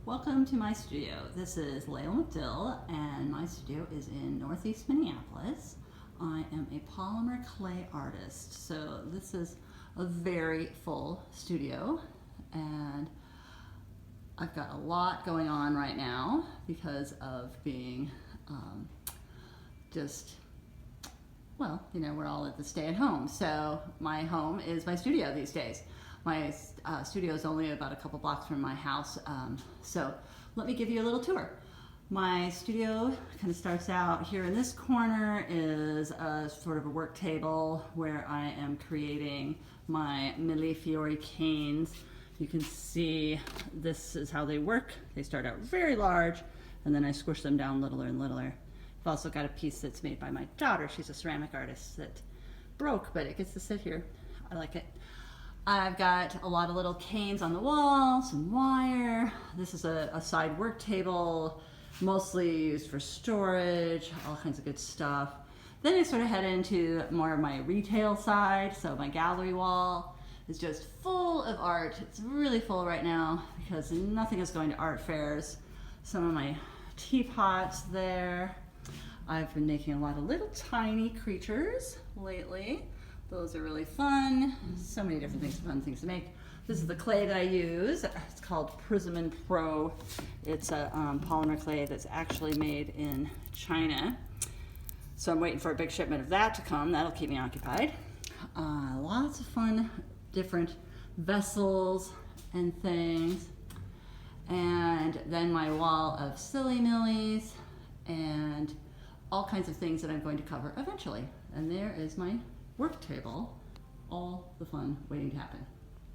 Welcome to my studio. This is Layla McDill and my studio is in Northeast Minneapolis. I am a polymer clay artist, so this is a very full studio and I've got a lot going on right now because of being we're all at the stay at home. So my home is my studio these days. My studio is only about a couple blocks from my house, so let me give you a little tour. My studio kind of starts out here in this corner is a sort of a work table where I am creating my Millefiori canes. You can see this is how they work. They start out very large and then I squish them down littler and littler. I've also got a piece that's made by my daughter. She's a ceramic artist that broke, but it gets to sit here. I like it. I've got a lot of little canes on the wall, some wire. This is a side work table, mostly used for storage, all kinds of good stuff. Then I sort of head into more of my retail side. So my gallery wall is just full of art. It's really full right now because nothing is going to art fairs. Some of my teapots there. I've been making a lot of little tiny creatures lately. Those are really fun. So many different fun things to make. This is the clay that I use. It's called Prism Pro. It's a polymer clay that's actually made in China. So I'm waiting for a big shipment of that to come. That'll keep me occupied. Lots of fun, different vessels and things. And then my wall of silly millies and all kinds of things that I'm going to cover eventually. And there is my work table, all the fun waiting to happen.